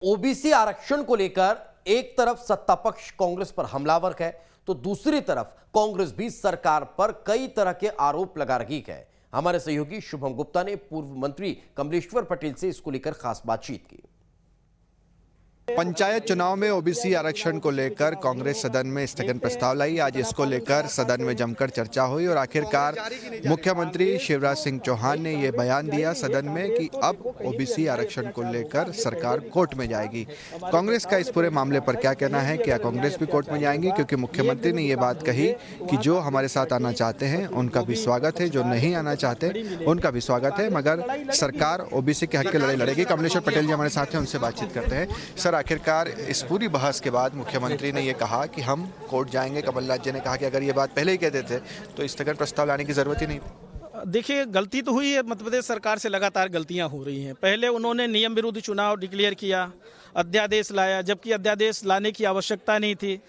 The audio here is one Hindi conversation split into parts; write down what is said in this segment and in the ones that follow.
ओबीसी आरक्षण को लेकर एक तरफ सत्ता पक्ष कांग्रेस पर हमलावर है तो दूसरी तरफ कांग्रेस भी सरकार पर कई तरह के आरोप लगा रही है। हमारे सहयोगी शुभम गुप्ता ने पूर्व मंत्री कमलेश्वर पटेल से इसको लेकर खास बातचीत की। पंचायत चुनाव में ओबीसी आरक्षण को लेकर कांग्रेस सदन में स्थगन प्रस्ताव लाई। आज इसको लेकर सदन में जमकर चर्चा हुई और आखिरकार मुख्यमंत्री शिवराज सिंह चौहान ने ये बयान दिया सदन में कि अब ओबीसी आरक्षण को लेकर सरकार कोर्ट में जाएगी। कांग्रेस का इस पूरे मामले पर क्या कहना है? क्या कांग्रेस भी कोर्ट में जाएंगी? क्योंकि मुख्यमंत्री ने ये बात कही कि जो हमारे साथ आना चाहते हैं उनका भी स्वागत है, जो नहीं आना चाहते उनका भी स्वागत है, मगर सरकार ओबीसी के हक की लड़ाई लड़ेगी। कमलेश्वर पटेल जी हमारे साथ हैं, उनसे बातचीत करते हैं। सर, आखिरकार इस पूरी बहस के बाद मुख्यमंत्री ने यह कहा कि हम कोर्ट जाएंगे। कमलनाथ जी ने कहा कि अगर ये बात पहले ही कहते थे तो स्थगन प्रस्ताव लाने की जरूरत ही नहीं थी। देखिए, गलती तो हुई है। मध्य प्रदेश सरकार से लगातार गलतियां हो रही हैं। पहले उन्होंने नियम विरुद्ध चुनाव डिक्लेयर किया, अध्यादेश लाया, जबकि अध्यादेश लाने की आवश्यकता नहीं थी।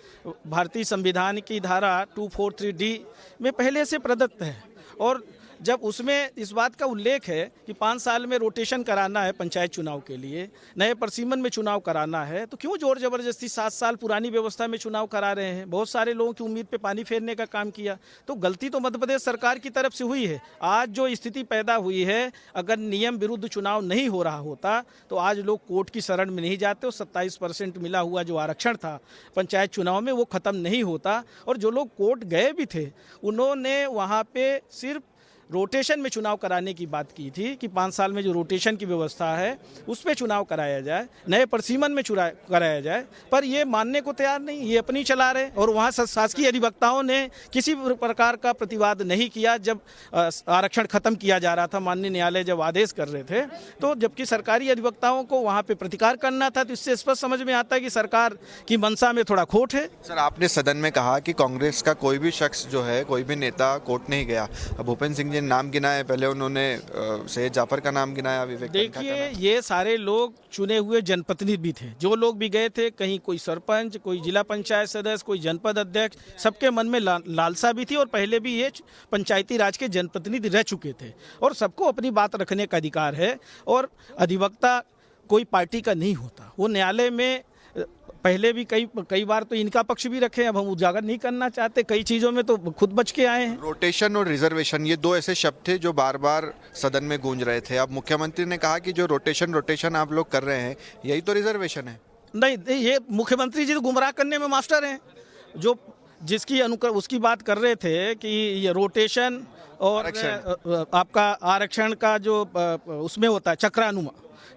भारतीय संविधान की धारा 243D में पहले से प्रदत्त है और जब उसमें इस बात का उल्लेख है कि 5 साल में रोटेशन कराना है पंचायत चुनाव के लिए, नए परिसीमन में चुनाव कराना है, तो क्यों जोर जबरदस्ती 7 साल पुरानी व्यवस्था में चुनाव करा रहे हैं? बहुत सारे लोगों की उम्मीद पे पानी फेरने का काम किया। तो गलती तो मध्य प्रदेश सरकार की तरफ से हुई है। आज जो स्थिति पैदा हुई है, अगर नियम विरुद्ध चुनाव नहीं हो रहा होता तो आज लोग कोर्ट की शरण में नहीं जाते और 27% मिला हुआ जो आरक्षण था पंचायत चुनाव में वो खत्म नहीं होता। और जो लोग कोर्ट गए भी थे उन्होंने वहाँ पे सिर्फ रोटेशन में चुनाव कराने की बात की थी कि 5 साल में जो रोटेशन की व्यवस्था है उस पर चुनाव कराया जाए, नए परिसीमन में चुनाव कराया जाए, पर ये मानने को तैयार नहीं, ये अपनी चला रहे। और वहाँ शासकीय अधिवक्ताओं ने किसी प्रकार का प्रतिवाद नहीं किया जब आरक्षण खत्म किया जा रहा था। माननीय न्यायालय जब आदेश कर रहे थे तो जबकि सरकारी अधिवक्ताओं को वहाँ पे प्रतिकार करना था, तो इससे स्पष्ट समझ में आता है कि सरकार की मंशा में थोड़ा खोट है। सर, आपने सदन में कहा कि कांग्रेस का कोई भी शख्स जो है, कोई भी नेता कोर्ट नहीं गया। अब भूपेंद्र सिंह नाम गिनाए, पहले उन्होंने सैयद जाफर का नाम गिनाया, विवेक। देखिए, ये सारे लोग चुने हुए जनप्रतिनिधि भी थे। जो लोग भी गए थे, कहीं कोई सरपंच, कोई जिला पंचायत सदस्य, कोई जनपद अध्यक्ष, सबके मन में लालसा भी थी और पहले भी ये पंचायती राज के जनप्रतिनिधि रह चुके थे और सबको अपनी बात रखने का अधिकार है। और अधिवक्ता कोई पार्टी का नहीं होता। वो न्यायालय में पहले भी कई बार तो इनका पक्ष भी रखे, अब हम उजागर नहीं करना चाहते। कई चीज़ों में तो खुद बच के आए हैं। रोटेशन और रिजर्वेशन, ये दो ऐसे शब्द थे जो बार बार सदन में गूंज रहे थे। अब मुख्यमंत्री ने कहा कि जो रोटेशन आप लोग कर रहे हैं यही तो रिजर्वेशन है। नहीं, ये मुख्यमंत्री जी तो गुमराह करने में मास्टर हैं। जो जिसकी उसकी बात कर रहे थे कि ये रोटेशन और आपका आरक्षण का जो उसमें होता है चक्रानुमा,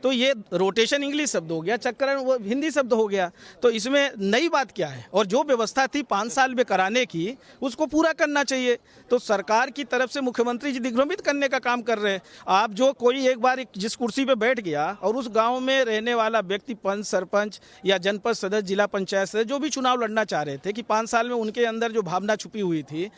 तो ये रोटेशन इंग्लिश शब्द हो गया, चक्रण वो हिंदी शब्द हो गया। तो इसमें नई बात क्या है? और जो व्यवस्था थी 5 साल में कराने की, उसको पूरा करना चाहिए। तो सरकार की तरफ से मुख्यमंत्री जी दिग्भ्रमित करने का काम कर रहे हैं। आप जो कोई एक बार जिस कुर्सी पे बैठ गया और उस गांव में रहने वाला व्यक्ति, पंच, सरपंच या जनपद सदस्य, जिला पंचायत सदस्य, जो भी चुनाव लड़ना चाह रहे थे कि 5 साल में उनके अंदर जो भावना छुपी हुई थी